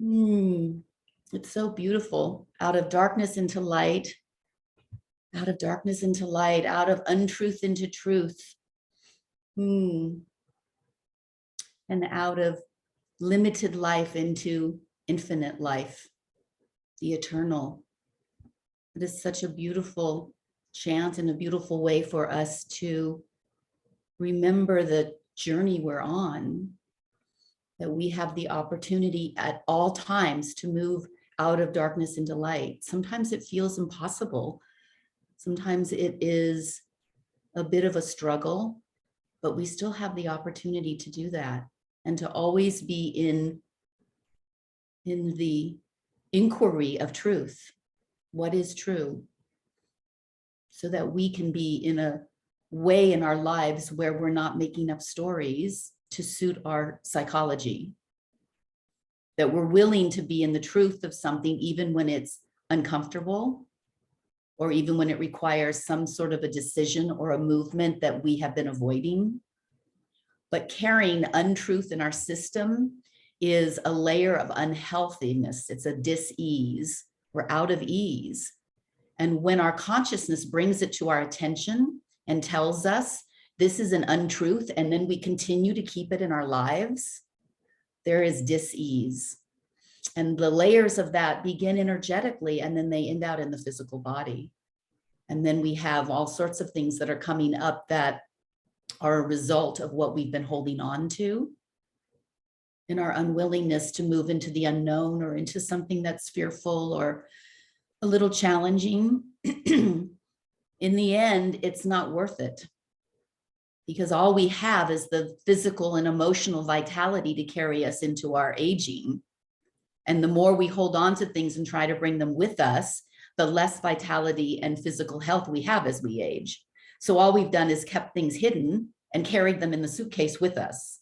It's so beautiful. Out of darkness into light, out of darkness into light, out of untruth into truth. And out of limited life into infinite life, the eternal. It is such a beautiful chant and a beautiful way for us to remember the journey we're on, that we have the opportunity at all times to move out of darkness into light. Sometimes it feels impossible. Sometimes it is a bit of a struggle, but we still have the opportunity to do that and to always be in the inquiry of truth. What is true? So that we can be in a way in our lives where we're not making up stories to suit our psychology. That we're willing to be in the truth of something even when it's uncomfortable, or even when it requires some sort of a decision or a movement that we have been avoiding. But carrying untruth in our system is a layer of unhealthiness. It's a dis-ease. We're out of ease. And when our consciousness brings it to our attention and tells us this is an untruth, and then we continue to keep it in our lives, there is dis-ease. And the layers of that begin energetically, and then they end out in the physical body. And then we have all sorts of things that are coming up that are a result of what we've been holding on to in our unwillingness to move into the unknown or into something that's fearful or a little challenging. In the end, it's not worth it, because all we have is the physical and emotional vitality to carry us into our aging. And the more we hold on to things and try to bring them with us, the less vitality and physical health we have as we age. So all we've done is kept things hidden and carried them in the suitcase with us.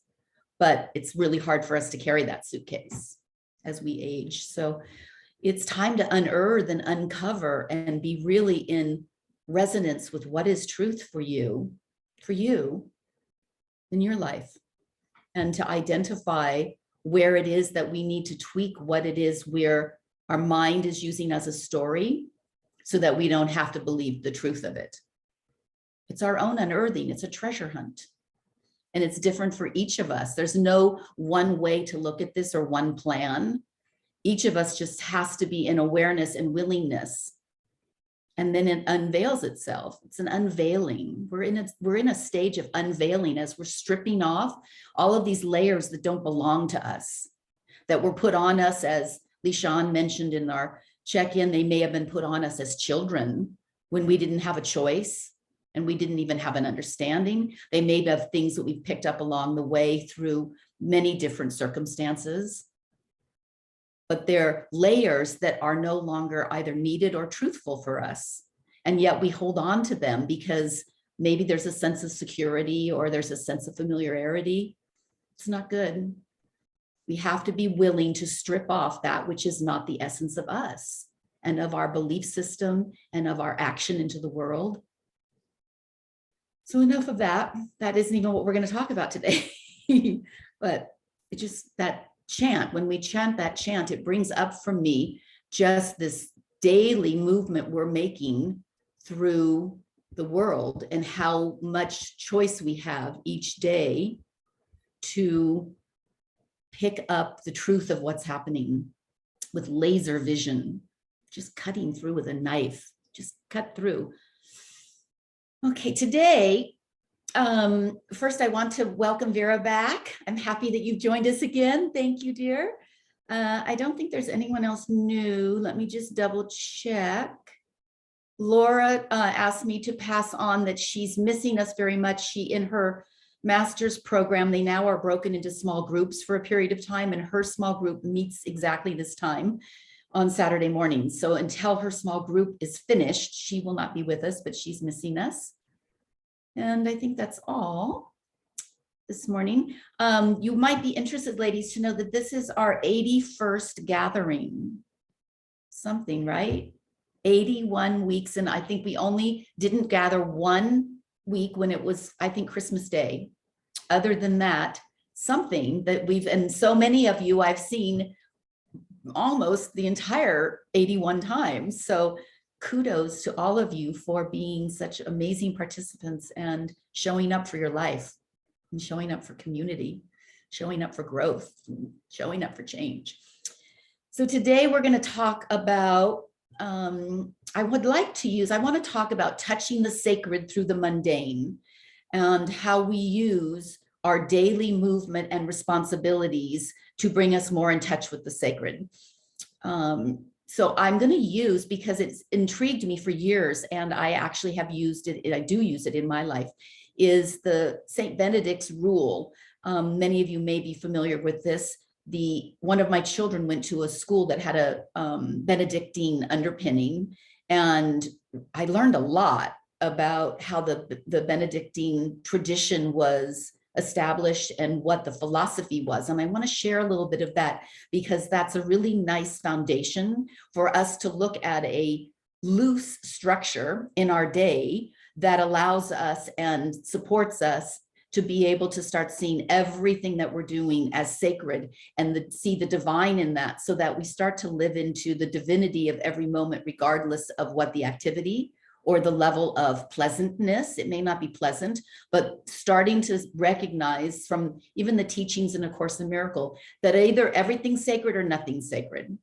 But it's really hard for us to carry that suitcase as we age. So it's time to unearth and uncover and be really in resonance with what is truth for you in your life, and to identify where it is that we need to tweak what it is where our mind is using as a story so that we don't have to believe the truth of it. It's our own unearthing. It's a treasure hunt. And it's different for each of us. There's no one way to look at this or one plan. Each of us just has to be in awareness and willingness. And then it unveils itself. It's an unveiling. We're in a stage of unveiling as we're stripping off all of these layers that don't belong to us, that were put on us, as Lishan mentioned in our check-in. They may have been put on us as children when we didn't have a choice and we didn't even have an understanding. They may have things that we've picked up along the way through many different circumstances. But they're layers that are no longer either needed or truthful for us. And yet we hold on to them because maybe there's a sense of security or there's a sense of familiarity. It's not good. We have to be willing to strip off that which is not the essence of us and of our belief system and of our action into the world. So enough of that. That isn't even what we're going to talk about today. But it just, that chant, when we chant that chant, it brings up for me just this daily movement we're making through the world and how much choice we have each day to pick up the truth of what's happening with laser vision, just cutting through with a knife, just cut through. Okay, today, first I want to welcome Vera back. I'm happy that you've joined us again. Thank you, dear. I don't think there's anyone else new. Let me just double check. Laura asked me to pass on that she's missing us very much. She, in her master's program, they now are broken into small groups for a period of time, and her small group meets exactly this time on Saturday mornings. So until her small group is finished, she will not be with us, but she's missing us. And I think that's all this morning. You might be interested, ladies, to know that this is our 81st gathering. Something, right? 81 weeks. And I think we only didn't gather 1 week when it was, I think, Christmas Day. Other than that, something that we've, and so many of you I've seen almost the entire 81 times. So kudos to all of you for being such amazing participants and showing up for your life and showing up for community, showing up for growth, showing up for change. So today we're going to talk about, I want to talk about touching the sacred through the mundane and how we use our daily movement and responsibilities to bring us more in touch with the sacred. So I'm going to use, because it's intrigued me for years, and I actually have used it, I do use it in my life, is the Saint Benedict's rule. Many of you may be familiar with this. One of my children went to a school that had a Benedictine underpinning, and I learned a lot about how the Benedictine tradition was established and what the philosophy was. And I want to share a little bit of that, because that's a really nice foundation for us to look at a loose structure in our day that allows us and supports us to be able to start seeing everything that we're doing as sacred and see the divine in that, so that we start to live into the divinity of every moment, regardless of what the activity or the level of pleasantness. It may not be pleasant, but starting to recognize from even the teachings in A Course in Miracles that either everything's sacred or nothing's sacred,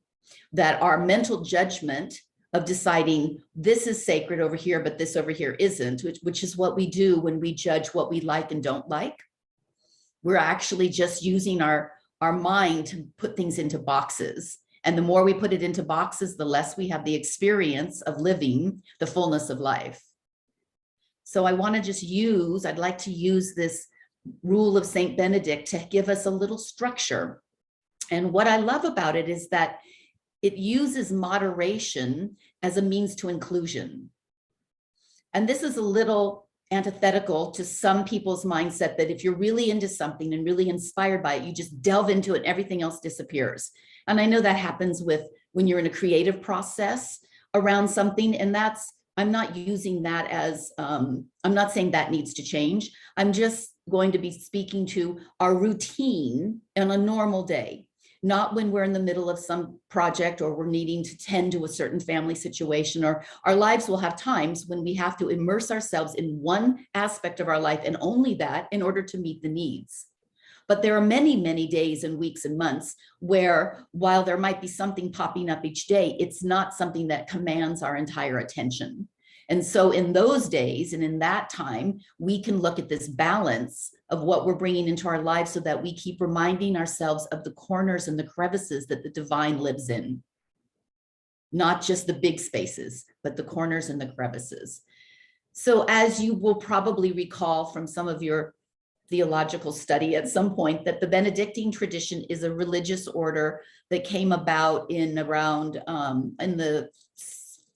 that our mental judgment of deciding this is sacred over here, but this over here isn't, which is what we do when we judge what we like and don't like. We're actually just using our mind to put things into boxes. And the more we put it into boxes, the less we have the experience of living the fullness of life. So I'd like to use this rule of Saint Benedict to give us a little structure. And what I love about it is that it uses moderation as a means to inclusion. And this is a little antithetical to some people's mindset that if you're really into something and really inspired by it, you just delve into it and everything else disappears. And I know that happens when you're in a creative process around something. And I'm not using that as, I'm not saying that needs to change. I'm just going to be speaking to our routine on a normal day, not when we're in the middle of some project or we're needing to tend to a certain family situation, or our lives will have times when we have to immerse ourselves in one aspect of our life and only that in order to meet the needs. But there are many, many days and weeks and months where, while there might be something popping up each day, it's not something that commands our entire attention. And so in those days and in that time, we can look at this balance of what we're bringing into our lives so that we keep reminding ourselves of the corners and the crevices that the divine lives in. Not just the big spaces, but the corners and the crevices. So as you will probably recall from some of your theological study at some point, that the Benedictine tradition is a religious order that came about in around in the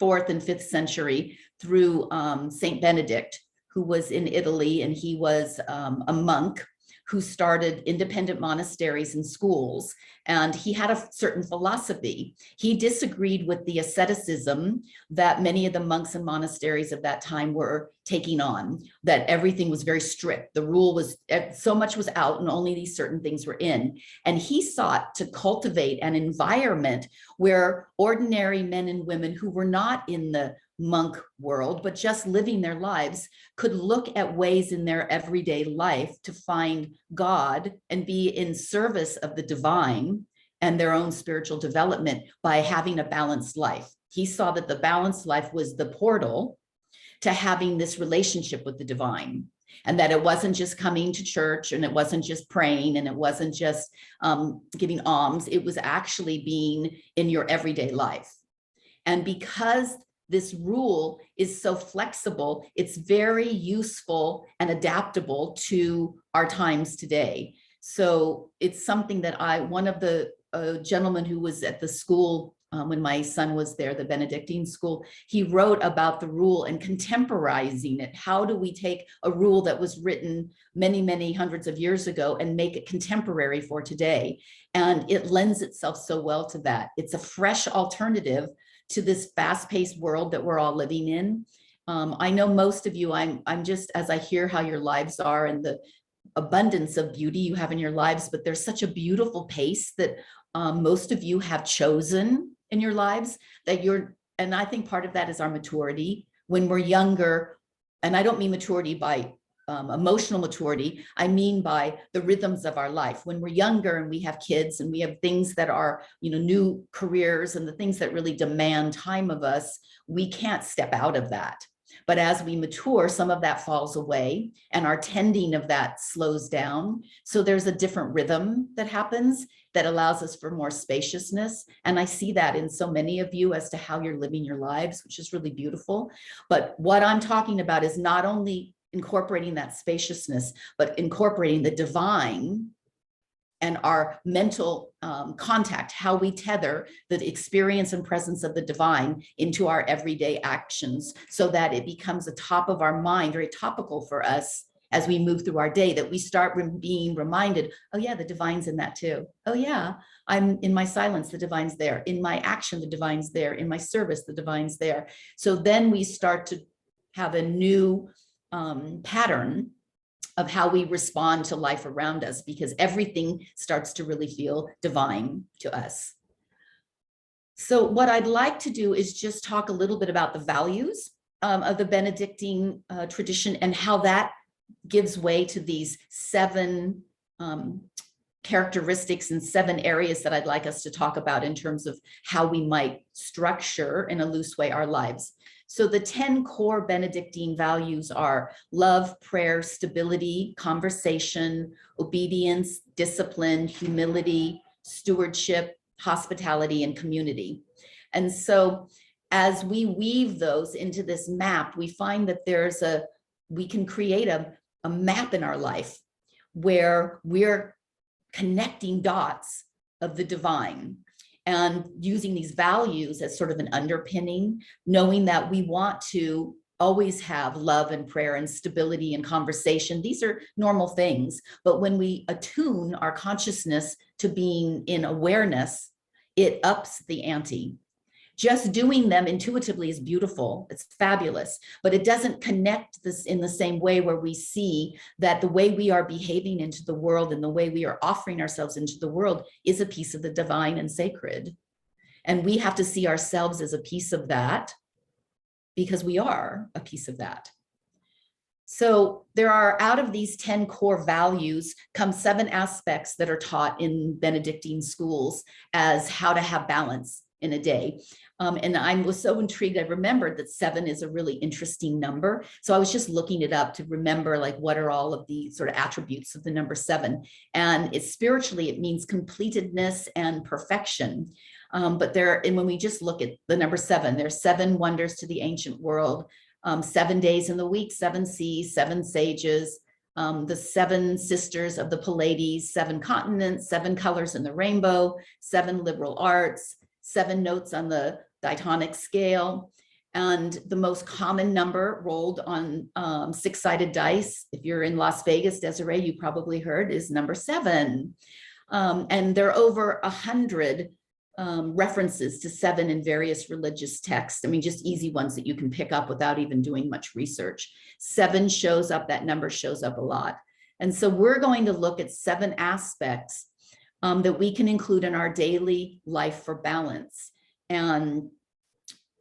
4th and 5th century through Saint Benedict, who was in Italy, and he was a monk who started independent monasteries and schools, and he had a certain philosophy. He disagreed with the asceticism that many of the monks and monasteries of that time were taking on, that everything was very strict. The rule was, so much was out and only these certain things were in. And he sought to cultivate an environment where ordinary men and women who were not in the monk world, but just living their lives, could look at ways in their everyday life to find God and be in service of the divine and their own spiritual development by having a balanced life. He saw that the balanced life was the portal to having this relationship with the divine, and that it wasn't just coming to church, and it wasn't just praying, and it wasn't just giving alms. It was actually being in your everyday life. And because this rule is so flexible, it's very useful and adaptable to our times today. So it's something that one of the gentlemen who was at the school when my son was there, the Benedictine school, he wrote about the rule and contemporizing it. How do we take a rule that was written many, many hundreds of years ago and make it contemporary for today? And it lends itself so well to that. It's a fresh alternative to this fast-paced world that we're all living in. I know most of you, I'm just, as I hear how your lives are and the abundance of beauty you have in your lives, but there's such a beautiful pace that most of you have chosen in your lives that and I think part of that is our maturity. When we're younger, and I don't mean maturity by emotional maturity, I mean by the rhythms of our life. When we're younger and we have kids and we have things that are, new careers and the things that really demand time of us, we can't step out of that. But as we mature, some of that falls away and our tending of that slows down. So there's a different rhythm that happens that allows us for more spaciousness. And I see that in so many of you as to how you're living your lives, which is really beautiful. But what I'm talking about is not only incorporating that spaciousness, but incorporating the divine and our mental contact, how we tether the experience and presence of the divine into our everyday actions so that it becomes a top of our mind, very topical for us as we move through our day, that we start being reminded, oh yeah, the divine's in that too. Oh yeah, I'm in my silence, the divine's there. In my action, the divine's there. In my service, the divine's there. So then we start to have a new pattern of how we respond to life around us, because everything starts to really feel divine to us. So what I'd like to do is just talk a little bit about the values of the Benedictine tradition and how that gives way to these 7 characteristics and 7 areas that I'd like us to talk about in terms of how we might structure in a loose way our lives. So the 10 core Benedictine values are love, prayer, stability, conversation, obedience, discipline, humility, stewardship, hospitality, and community. And so as we weave those into this map, we find that we can create a map in our life where we're connecting dots of the divine and using these values as sort of an underpinning, knowing that we want to always have love and prayer and stability and conversation. These are normal things, but when we attune our consciousness to being in awareness, it ups the ante. Just doing them intuitively is beautiful, it's fabulous, but it doesn't connect this in the same way where we see that the way we are behaving into the world and the way we are offering ourselves into the world is a piece of the divine and sacred. And we have to see ourselves as a piece of that because we are a piece of that. So there are, out of these 10 core values, come 7 aspects that are taught in Benedictine schools as how to have balance in a day. And I was so intrigued, I remembered that 7 is a really interesting number. So I was just looking it up to remember, like, what are all of the sort of attributes of the number 7? And it's spiritually, it means completedness and perfection. And when we just look at the number 7, there's 7 wonders to the ancient world, 7 days in the week, 7 seas, 7 sages, the 7 sisters of the Pleiades, 7 continents, 7 colors in the rainbow, 7 liberal arts, 7 notes on the diatonic scale, and the most common number rolled on 6-sided dice, if you're in Las Vegas, Desiree, you probably heard, is number 7. And there are over 100 references to 7 in various religious texts. I mean, just easy ones that you can pick up without even doing much research. 7 shows up, that number shows up a lot. And so we're going to look at 7 aspects that we can include in our daily life for balance. And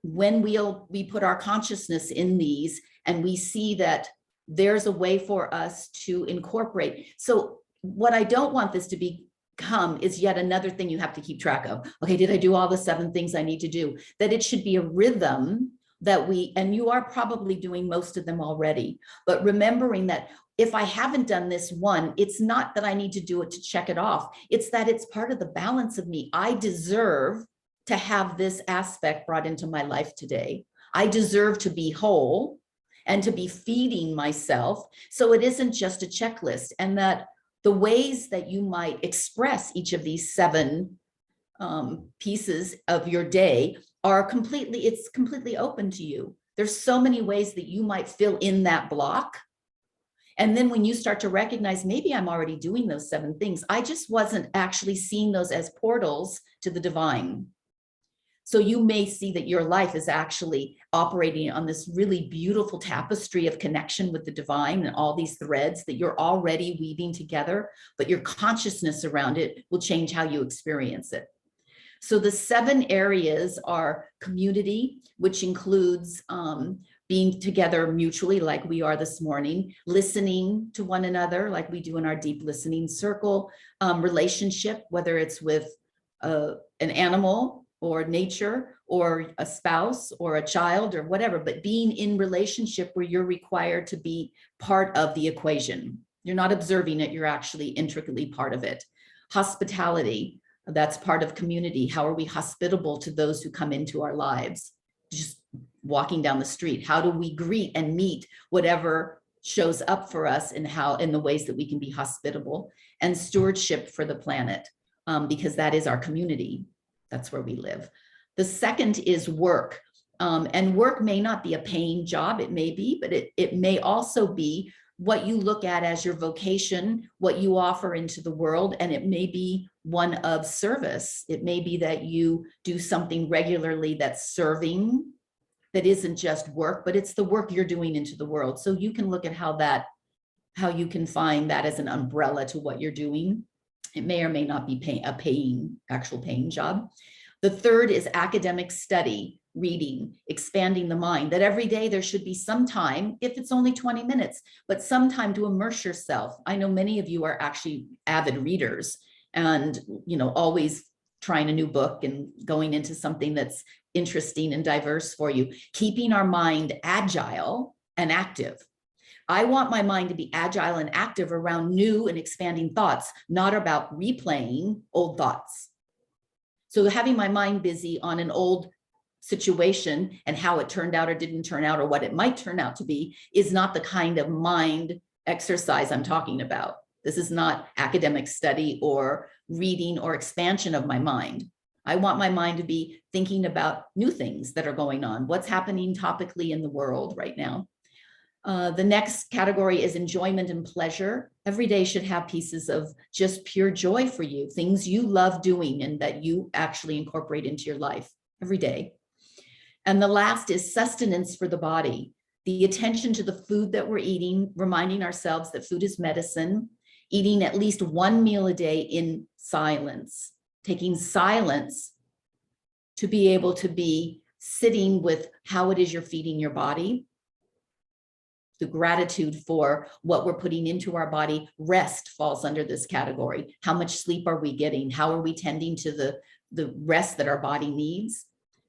when we put our consciousness in these and we see that there's a way for us to incorporate. So what I don't want this to become is yet another thing you have to keep track of. Okay, did I do all the 7 things I need to do? That it should be a rhythm that and you are probably doing most of them already, but remembering that if I haven't done this one, it's not that I need to do it to check it off. It's that it's part of the balance of me. I deserve to have this aspect brought into my life today. I deserve to be whole and to be feeding myself. So it isn't just a checklist, and that the ways that you might express each of these 7 pieces of your day it's completely open to you. There's so many ways that you might fill in that block. And then when you start to recognize, maybe I'm already doing those 7 things, I just wasn't actually seeing those as portals to the divine. So you may see that your life is actually operating on this really beautiful tapestry of connection with the divine and all these threads that you're already weaving together, but your consciousness around it will change how you experience it. So the 7 areas are community, which includes being together mutually like we are this morning, listening to one another like we do in our deep listening circle, relationship, whether it's with an animal or nature or a spouse or a child or whatever, but being in relationship where you're required to be part of the equation. You're not observing it, you're actually intricately part of it. Hospitality, that's part of community. How are we hospitable to those who come into our lives? Just walking down the street, how do we greet and meet whatever shows up for us, and how in the ways that we can be hospitable? And stewardship for the planet, because that is our community. That's where we live. The second is work. And work may not be a paying job, it may be, but it may also be what you look at as your vocation, what you offer into the world, and it may be one of service. It may be that you do something regularly that's serving, that isn't just work, but it's the work you're doing into the world. So you can look at how you can find that as an umbrella to what you're doing. It may or may not be actual paying job. The third is academic study, reading, expanding the mind, that every day there should be some time, if it's only 20 minutes, but some time to immerse yourself. I know many of you are actually avid readers and, always trying a new book and going into something that's interesting and diverse for you, keeping our mind agile and active. I want my mind to be agile and active around new and expanding thoughts, not about replaying old thoughts. So having my mind busy on an old situation and how it turned out or didn't turn out or what it might turn out to be is not the kind of mind exercise I'm talking about. This is not academic study or reading or expansion of my mind. I want my mind to be thinking about new things that are going on, what's happening topically in the world right now. The next category is enjoyment and pleasure. Every day should have pieces of just pure joy for you, things you love doing and that you actually incorporate into your life every day. And the last is sustenance for the body, the attention to the food that we're eating, reminding ourselves that food is medicine, eating at least 1 meal a day in silence, taking silence to be able to be sitting with how it is you're feeding your body. The gratitude for what we're putting into our body. Rest falls under this category. How much sleep are we getting? How are we tending to the rest that our body needs?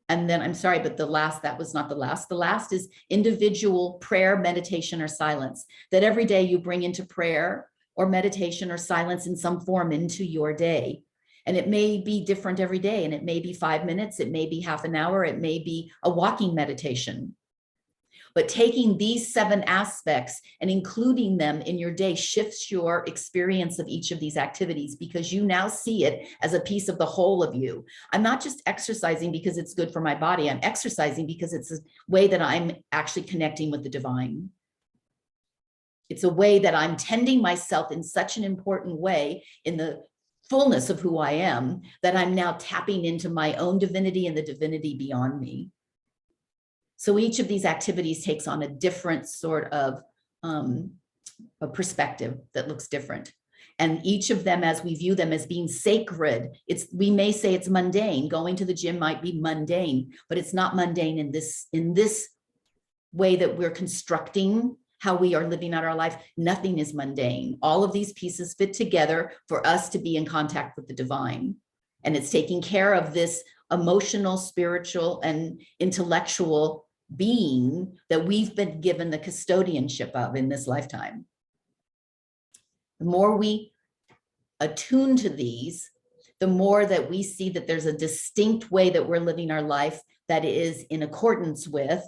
And then, I'm sorry, but that was not the last. The last is individual prayer, meditation, or silence. That every day you bring into prayer or meditation or silence in some form into your day. And it may be different every day. And it may be 5 minutes. It may be half an hour. It may be a walking meditation. But taking these 7 aspects and including them in your day shifts your experience of each of these activities, because you now see it as a piece of the whole of you. I'm not just exercising because it's good for my body. I'm exercising because it's a way that I'm actually connecting with the divine. It's a way that I'm tending myself in such an important way in the fullness of who I am, that I'm now tapping into my own divinity and the divinity beyond me. So each of these activities takes on a different sort of a perspective that looks different. And each of them, as we view them as being sacred, we may say it's mundane. Going to the gym might be mundane, but it's not mundane in this way that we're constructing how we are living out our life. Nothing is mundane. All of these pieces fit together for us to be in contact with the divine. And it's taking care of this emotional, spiritual, and intellectual being that we've been given the custodianship of in this lifetime. The more we attune to these, the more that we see that there's a distinct way that we're living our life that is in accordance with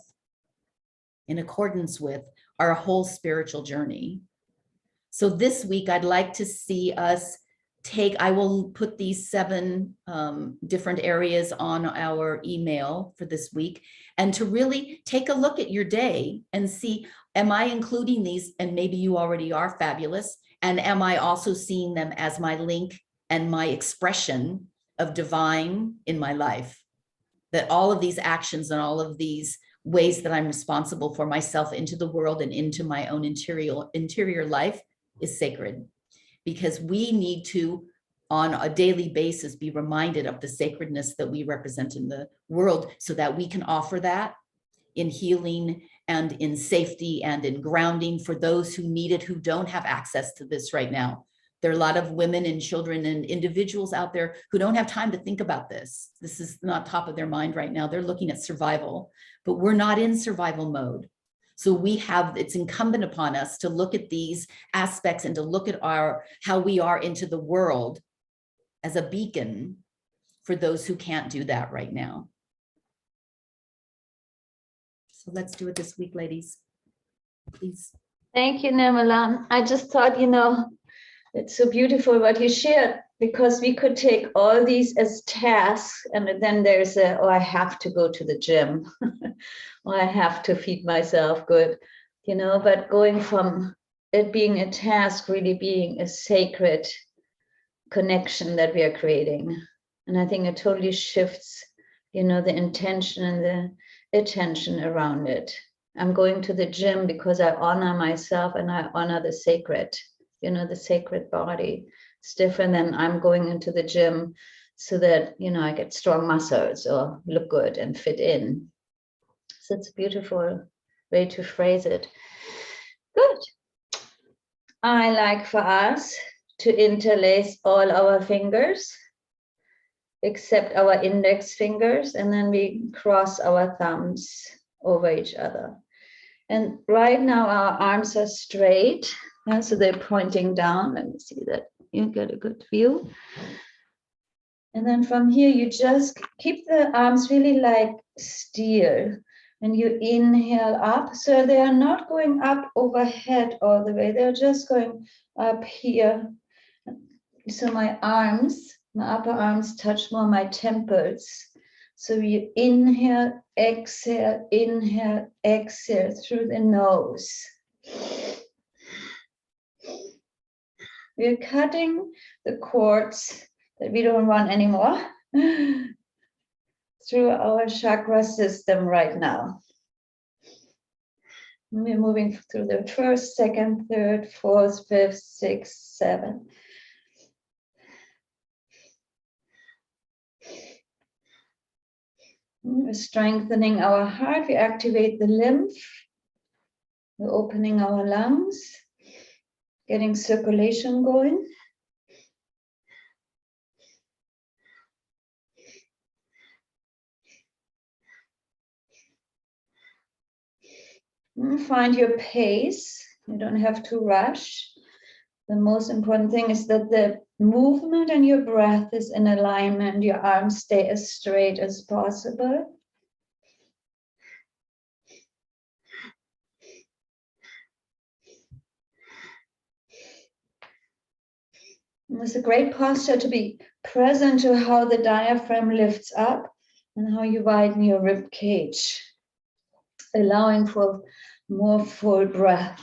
our whole spiritual journey. So this week, I'd like to see us I will put these 7 different areas on our email for this week, and to really take a look at your day and see, am I including these? And maybe you already are, fabulous. And am I also seeing them as my link and my expression of divine in my life? that all of these actions and all of these ways that I'm responsible for myself into the world and into my own interior life is sacred, because we need to, on a daily basis, be reminded of the sacredness that we represent in the world, so that we can offer that in healing and in safety and in grounding for those who need it, who don't have access to this right now. There are a lot of women and children and individuals out there who don't have time to think about this. This is not top of their mind right now. They're looking at survival, but we're not in survival mode. So it's incumbent upon us to look at these aspects and to look at how we are into the world as a beacon for those who can't do that right now. So let's do it this week, ladies, please. Thank you, Nirmala. I just thought, it's so beautiful what you shared, because we could take all these as tasks, and then there's I have to go to the gym, or I have to feed myself good, but going from it being a task, really being a sacred connection that we are creating. And I think it totally shifts, the intention and the attention around it. I'm going to the gym because I honor myself and I honor the sacred, the sacred body. It's different than I'm going into the gym so that, I get strong muscles or look good and fit in. So it's a beautiful way to phrase it. Good. I like for us to interlace all our fingers, except our index fingers, and then we cross our thumbs over each other. And right now our arms are straight, so they're pointing down. Let me see that you get a good view. And then from here, you just keep the arms really like steel, and you inhale up. So they are not going up overhead all the way. They're just going up here. So my upper arms touch more my temples. So you inhale, exhale through the nose. We're cutting the cords that we don't want anymore through our chakra system right now. We're moving through the first, second, third, fourth, fifth, sixth, seventh. We're strengthening our heart. We activate the lymph. We're opening our lungs, getting circulation going. Find your pace. You don't have to rush. The most important thing is that the movement and your breath is in alignment. Your arms stay as straight as possible. It's a great posture to be present to how the diaphragm lifts up and how you widen your rib cage, allowing for more full breath.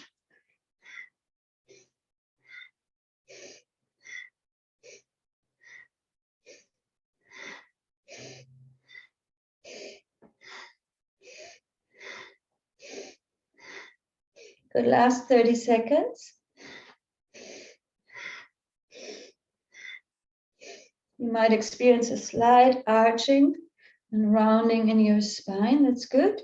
Good, last 30 seconds. You might experience a slight arching and rounding in your spine. That's good.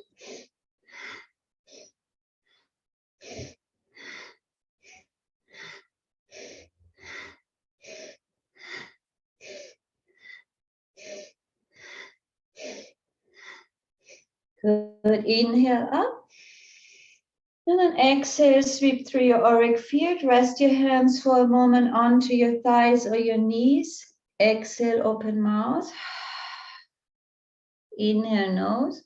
Good, inhale up. And then exhale, sweep through your auric field. Rest your hands for a moment onto your thighs or your knees. Exhale, open mouth. Inhale, nose.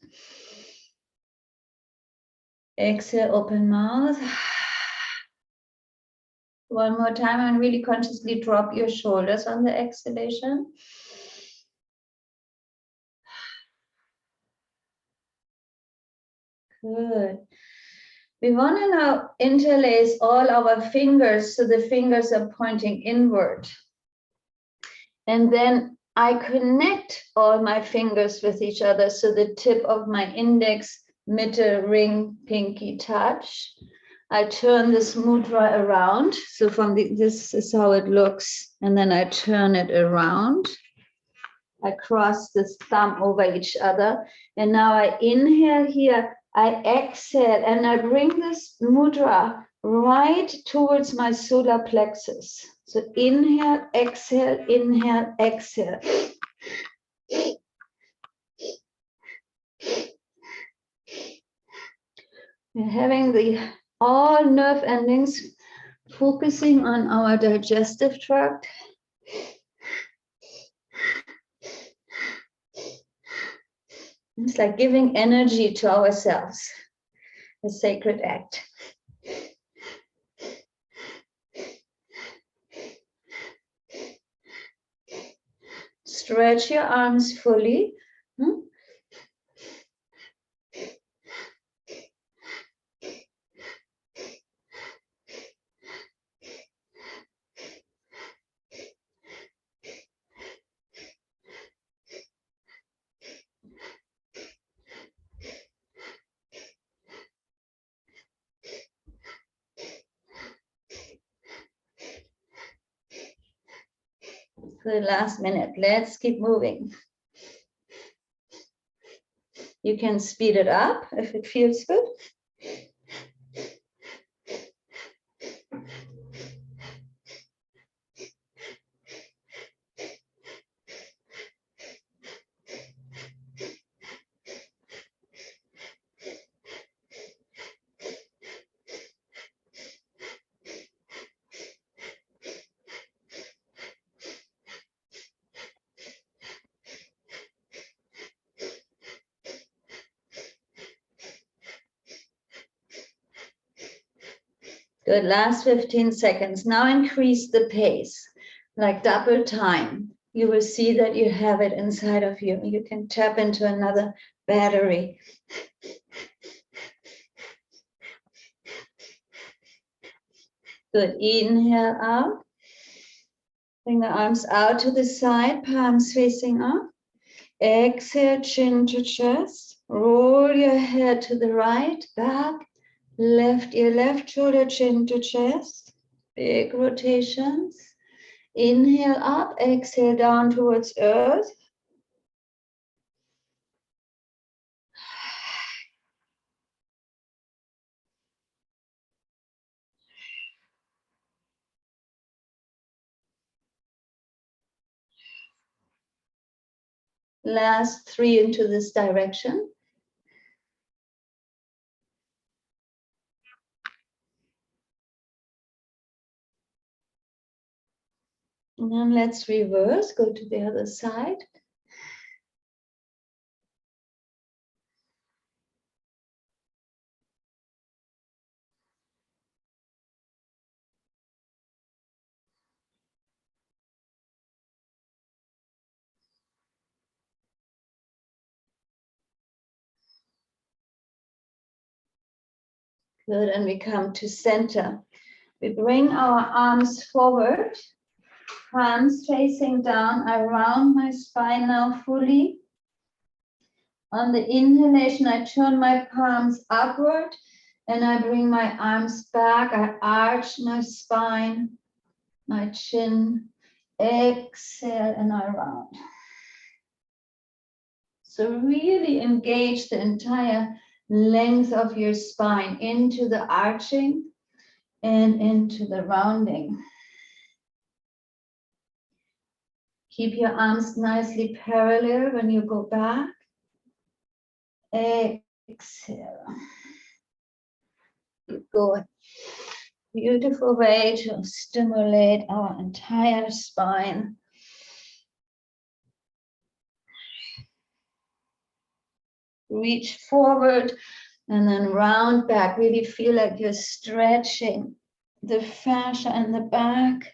Exhale, open mouth. One more time, and really consciously drop your shoulders on the exhalation. Good. We want to now interlace all our fingers so the fingers are pointing inward. And then I connect all my fingers with each other. So the tip of my index, middle, ring, pinky touch. I turn this mudra around. So this is how it looks. And then I turn it around. I cross this thumb over each other. And now I inhale here. I exhale and I bring this mudra right towards my solar plexus. So inhale, exhale, inhale, exhale. We're having all nerve endings focusing on our digestive tract. It's like giving energy to ourselves, a sacred act. Stretch your arms fully. For the last minute, let's keep moving. You can speed it up if it feels good. Good, last 15 seconds. Now increase the pace, like double time. You will see that you have it inside of you. You can tap into another battery. Good, inhale out. Bring the arms out to the side, palms facing up. Exhale, chin to chest. Roll your head to the right, back. Left ear, left shoulder, chin to chest. Big rotations. Inhale up, exhale down towards earth. Last 3 into this direction. And then let's reverse, go to the other side. Good, and we come to center. We bring our arms forward, palms facing down. I round my spine now fully. On the inhalation, I turn my palms upward and I bring my arms back. I arch my spine, my chin. Exhale and I round. So really engage the entire length of your spine into the arching and into the rounding. Keep your arms nicely parallel when you go back. Exhale. Keep going. Beautiful way to stimulate our entire spine. Reach forward and then round back. Really feel like you're stretching the fascia in the back.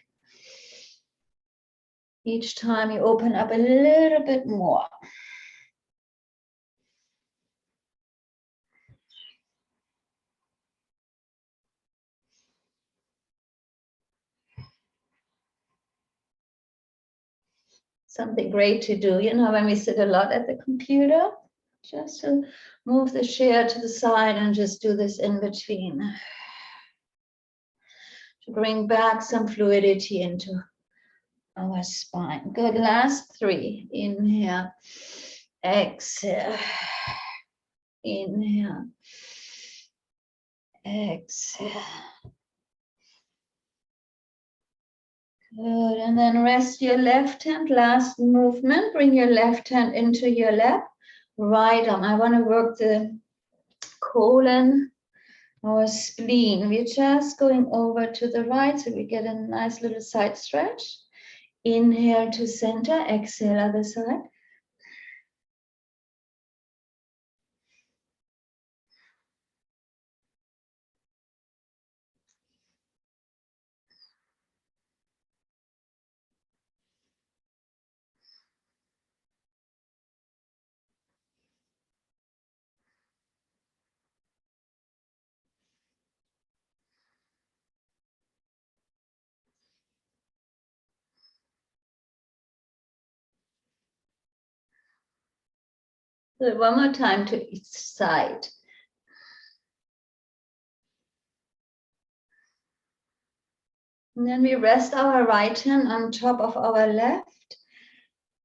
Each time you open up a little bit more. something great to do, you know, when we sit a lot at the computer, just to move the chair to the side and just do this in between. To bring back some fluidity into our spine. Good, last 3. Inhale, exhale, inhale, exhale. Good, and then rest your left hand, last movement. Bring your left hand into your lap, right arm. I want to work the colon or spleen. We're just going over to the right, so we get a nice little side stretch. Inhale to center, exhale other side. So one more time to each side. And then we rest our right hand on top of our left.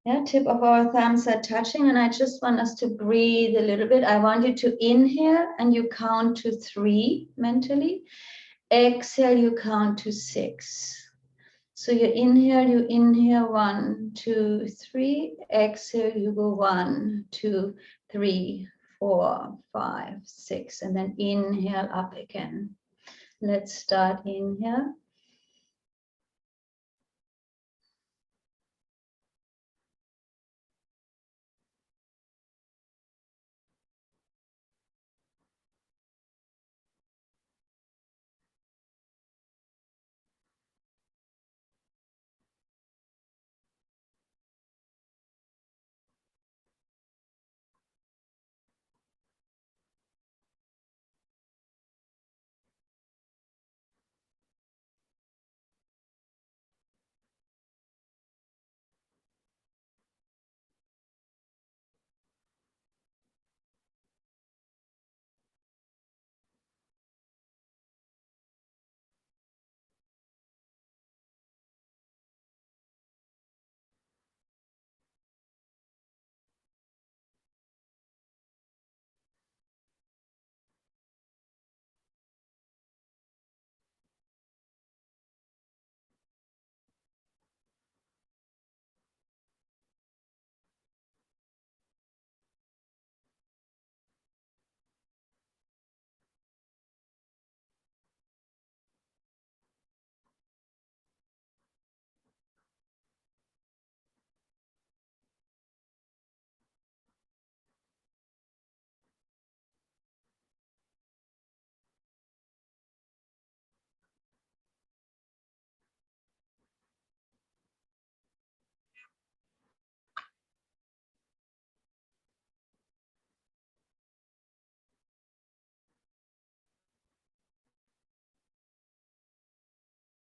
Yeah, tip of our thumbs are touching, and I just want us to breathe a little bit. I want you to inhale and you count to 3 mentally. Exhale, you count to 6. So you inhale 1, 2, 3. Exhale, you go 1, 2, 3, 4, 5, 6, and then inhale up again. Let's start. Inhale.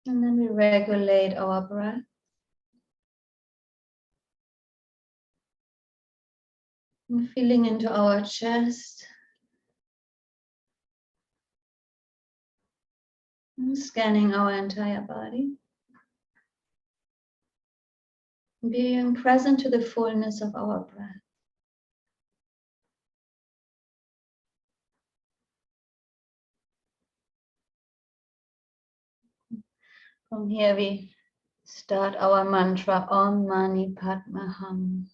And then we regulate our breath. And feeling into our chest. And scanning our entire body. Being present to the fullness of our breath. From here we start our mantra Om Mani Padme Hum.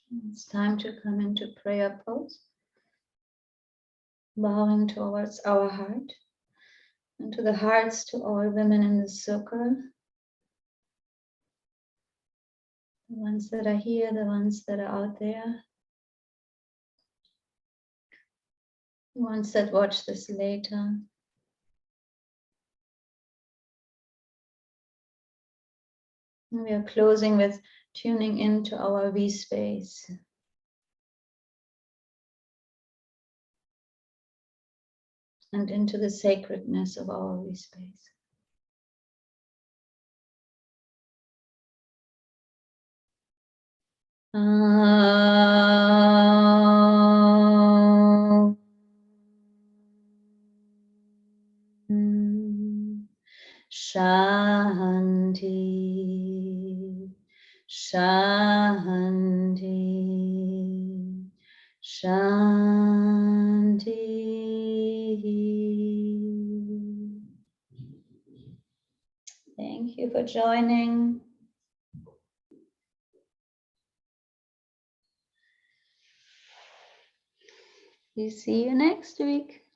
It's time to come into prayer pose, bowing towards our heart and to the hearts to all women in the circle. The ones that are here, the ones that are out there, the ones that watch this later. And we are closing with tuning into our V space. And into the sacredness of our V space. Shanti, Shanti, Shanti. Thank you for joining. We see you next week.